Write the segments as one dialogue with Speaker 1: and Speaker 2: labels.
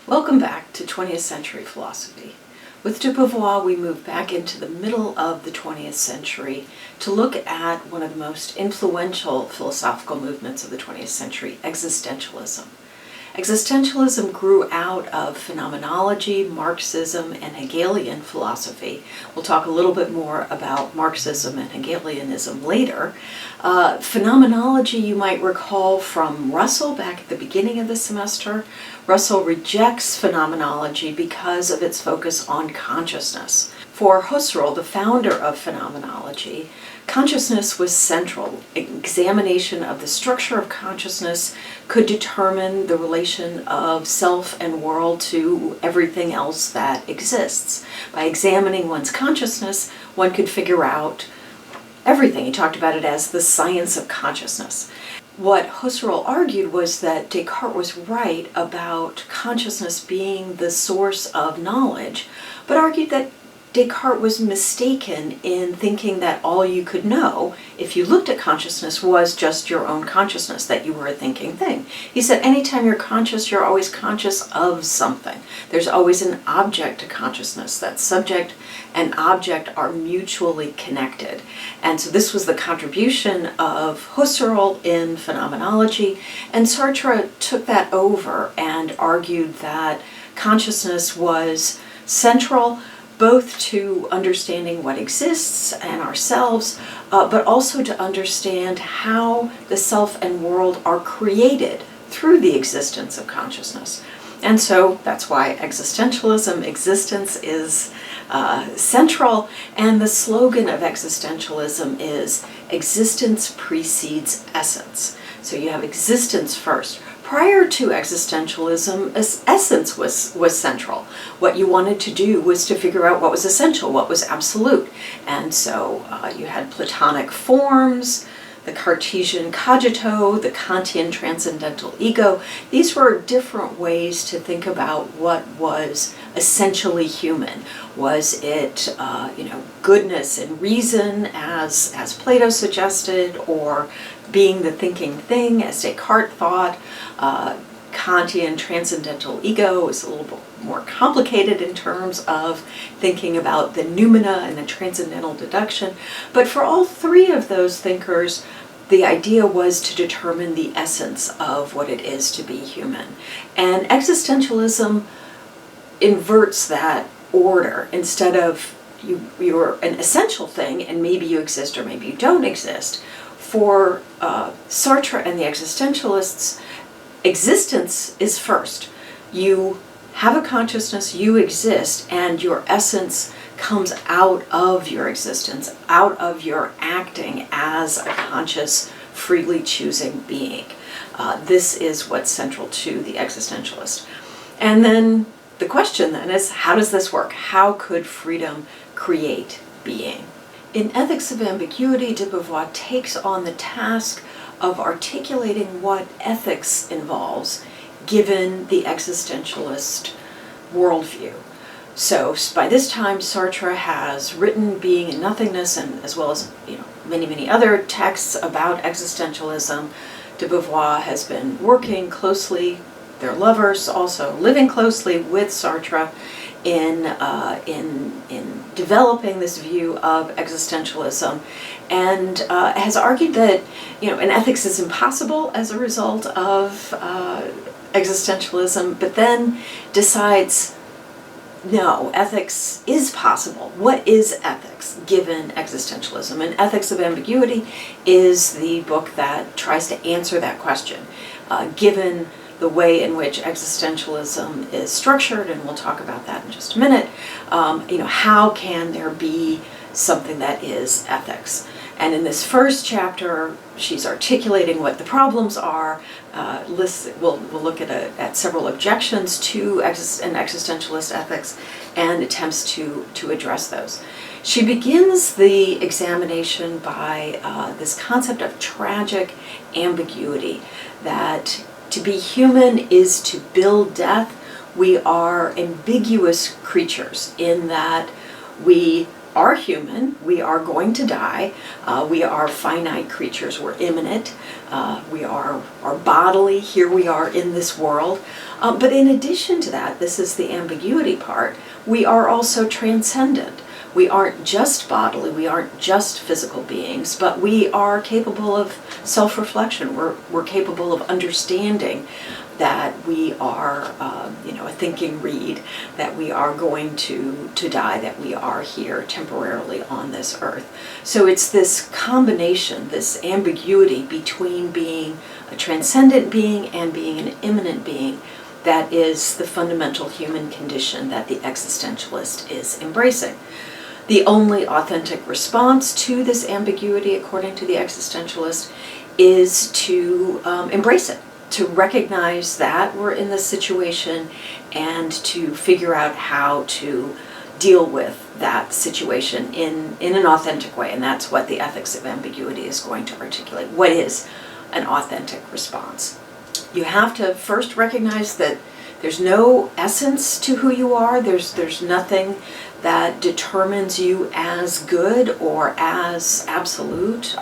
Speaker 1: Welcome back to 20th century philosophy. With de Beauvoir, we move back into the middle of the 20th century to look at one of the most influential philosophical movements of the 20th century, existentialism. Existentialism grew out of phenomenology, Marxism, and Hegelian philosophy. We'll talk a little bit more about Marxism and Hegelianism later. Phenomenology, you might recall from Russell back at the beginning of the semester. Russell rejects phenomenology because of its focus on consciousness. For Husserl, the founder of phenomenology, consciousness was central. Examination of the structure of consciousness could determine the relation of self and world to everything else that exists. By examining one's consciousness, one could figure out everything. He talked about it as the science of consciousness. What Husserl argued was that Descartes was right about consciousness being the source of knowledge, but argued that Descartes was mistaken in thinking that all you could know, if you looked at consciousness, was just your own consciousness, that you were a thinking thing. He said anytime you're conscious, you're always conscious of something. There's always an object to consciousness. That subject and object are mutually connected. And so this was the contribution of Husserl in phenomenology, and Sartre took that over and argued that consciousness was central both to understanding what exists and ourselves, but also to understand how the self and world are created through the existence of consciousness. And so that's why existentialism, existence, is central, and the slogan of existentialism is existence precedes essence. So you have existence first. Prior to existentialism, essence was central. What you wanted to do was to figure out what was essential, what was absolute. And so you had Platonic forms, the Cartesian cogito, the Kantian transcendental ego. These were different ways to think about what was essentially human. Was it, goodness and reason, as Plato suggested, or being the thinking thing, as Descartes thought? Kantian transcendental ego is a little bit more complicated in terms of thinking about the noumena and the transcendental deduction. But for all three of those thinkers, the idea was to determine the essence of what it is to be human. And existentialism inverts that order. Instead of you're an essential thing and maybe you exist or maybe you don't exist, for Sartre and the existentialists, existence is first. You have a consciousness, you exist, and your essence comes out of your existence, out of your acting as a conscious, freely choosing being. This is what's central to the existentialist. And then the question then is, how does this work? How could freedom create being? In Ethics of Ambiguity, de Beauvoir takes on the task of articulating what ethics involves given the existentialist worldview. So by this time, Sartre has written Being and Nothingness, and as well as many other texts about existentialism. De Beauvoir has been working closely, they're lovers, also living closely with Sartre in developing this view of existentialism, and has argued that an ethics is impossible as a result of existentialism, but then decides no, ethics is possible. What is ethics given existentialism? And Ethics of Ambiguity is the book that tries to answer that question, given the way in which existentialism is structured, and we'll talk about that in just a minute. How can there be something that is ethics? And in this first chapter, she's articulating what the problems are. We'll look at several objections to an existentialist ethics and attempts to address those. She begins the examination by this concept of tragic ambiguity, that to be human is to build death. We are ambiguous creatures in that we are human, we are going to die, we are finite creatures, we're immanent, we are bodily, here we are in this world. But in addition to that, this is the ambiguity part, we are also transcendent. We aren't just bodily, we aren't just physical beings, but we are capable of self-reflection. We're capable of understanding that we are, a thinking reed, that we are going to die, that we are here temporarily on this earth. So it's this combination, this ambiguity between being a transcendent being and being an immanent being that is the fundamental human condition that the existentialist is embracing. The only authentic response to this ambiguity, according to the existentialist, is to embrace it, to recognize that we're in this situation and to figure out how to deal with that situation in an authentic way. And that's what the ethics of ambiguity is going to articulate. What is an authentic response? You have to first recognize that there's no essence to who you are. There's nothing that determines you as good or as absolute.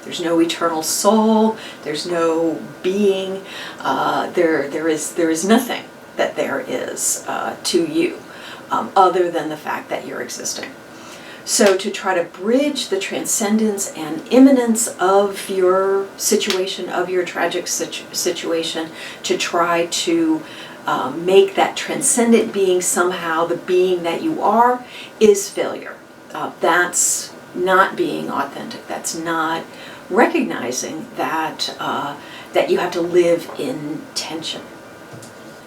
Speaker 1: There's no eternal soul. There's no being. There is nothing that there is to you other than the fact that you're existing. So to try to bridge the transcendence and immanence of your situation, of your tragic situation, to try to make that transcendent being somehow the being that you are, is failure. That's not being authentic. That's not recognizing that that you have to live in tension.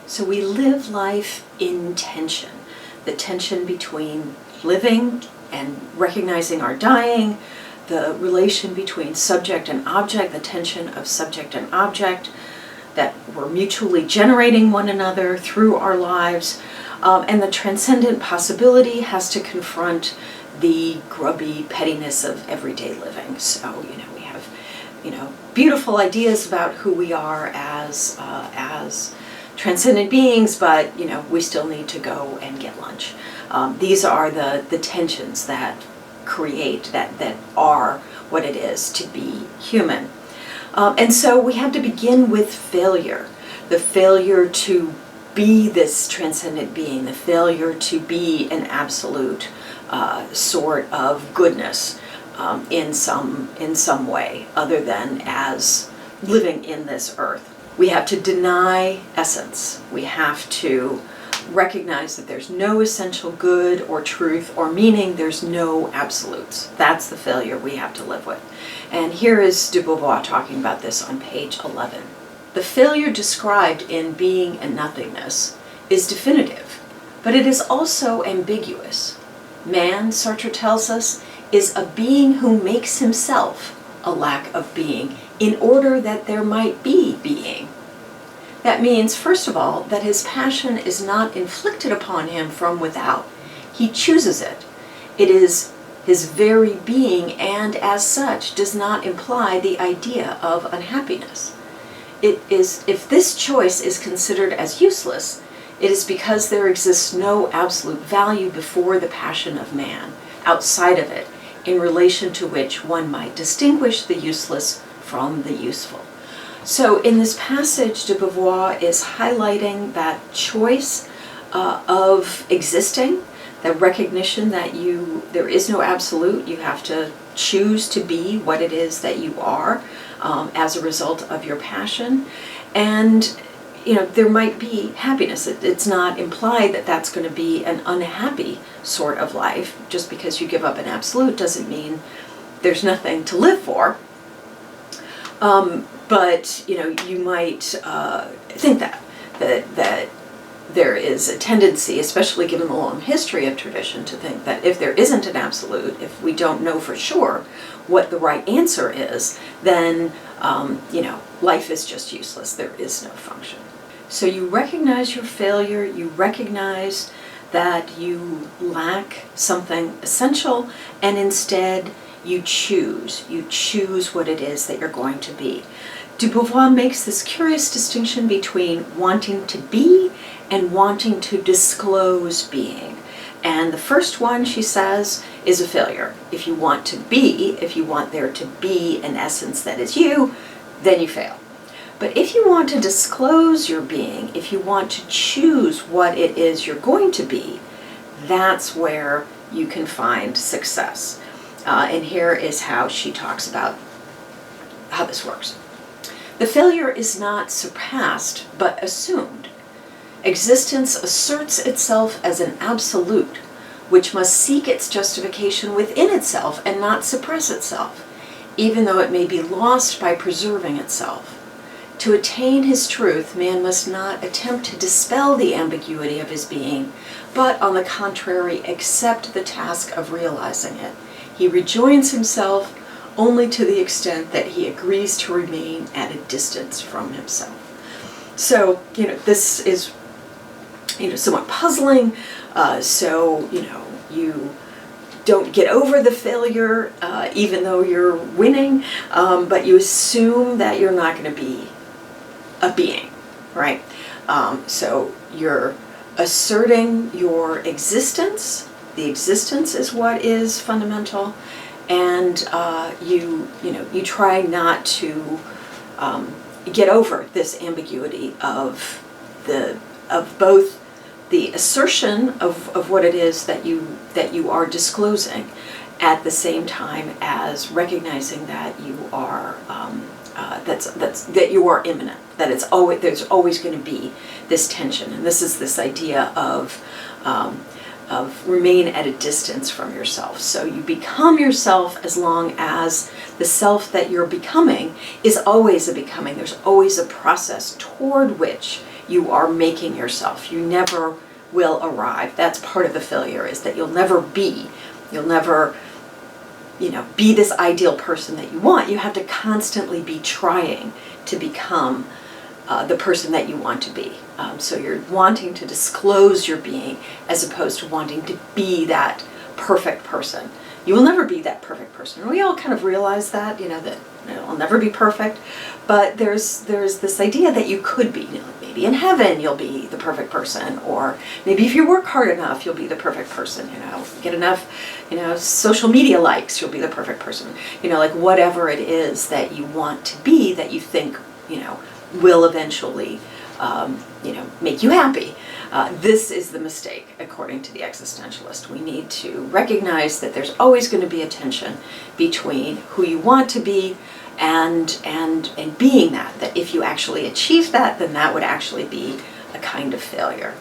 Speaker 1: So we live life in tension. The tension between living and recognizing our dying, the relation between subject and object, the tension of subject and object, that we're mutually generating one another through our lives, and the transcendent possibility has to confront the grubby pettiness of everyday living. So, we have, beautiful ideas about who we are as transcendent beings, but, we still need to go and get lunch. These are the tensions that create, that are what it is to be human. And so we have to begin with failure, the failure to be this transcendent being, the failure to be an absolute sort of goodness in some way other than as living in this earth. We have to deny essence. We have to recognize that there's no essential good or truth or meaning. There's no absolutes. That's the failure we have to live with. And here is de Beauvoir talking about this on page 11. The failure described in Being and Nothingness is definitive, but it is also ambiguous. Man, Sartre tells us, is a being who makes himself a lack of being in order that there might be being. That means, first of all, that his passion is not inflicted upon him from without. He chooses it. It is his very being, and as such does not imply the idea of unhappiness. It is, if this choice is considered as useless, it is because there exists no absolute value before the passion of man, outside of it, in relation to which one might distinguish the useless from the useful. So in this passage, de Beauvoir is highlighting that choice of existing, the recognition that there is no absolute. You have to choose to be what it is that you are as a result of your passion. And there might be happiness. It's not implied that that's going to be an unhappy sort of life. Just because you give up an absolute doesn't mean there's nothing to live for. But you might think that there is a tendency, especially given the long history of tradition, to think that if there isn't an absolute, if we don't know for sure what the right answer is, then life is just useless. There is no function. So you recognize your failure. You recognize that you lack something essential, and instead you choose. You choose what it is that you're going to be. De Beauvoir makes this curious distinction between wanting to be and wanting to disclose being. And the first one, she says, is a failure. If you want there to be an essence that is you, then you fail. But if you want to disclose your being, if you want to choose what it is you're going to be, that's where you can find success. And here is how she talks about how this works. The failure is not surpassed, but assumed. Existence asserts itself as an absolute, which must seek its justification within itself and not suppress itself, even though it may be lost by preserving itself. To attain his truth, man must not attempt to dispel the ambiguity of his being, but on the contrary, accept the task of realizing it. He rejoins himself only to the extent that he agrees to remain at a distance from himself. So, this is, somewhat puzzling. So, you don't get over the failure, even though you're winning, but you assume that you're not going to be a being, right? So you're asserting your existence. The existence is what is fundamental, and you try not to get over this ambiguity of both the assertion of what it is that you are disclosing, at the same time as recognizing that you are that you are immanent, that there's always going to be this tension, and this is this idea of remain at a distance from yourself. So you become yourself as long as the self that you're becoming is always a becoming. There's always a process toward which you are making yourself. You never will arrive. That's part of the failure, is that you'll never be this ideal person that you want. You have to constantly be trying to become the person that you want to be. So you're wanting to disclose your being as opposed to wanting to be that perfect person. You will never be that perfect person. We all kind of realize that, that it'll never be perfect. But there's this idea that you could be. Maybe in heaven you'll be the perfect person, or maybe if you work hard enough you'll be the perfect person. Get enough, social media likes, you'll be the perfect person. Like whatever it is that you want to be, that you think, will eventually, make you happy. This is the mistake, according to the existentialist. We need to recognize that there's always going to be a tension between who you want to be and being that if you actually achieve that, then that would actually be a kind of failure.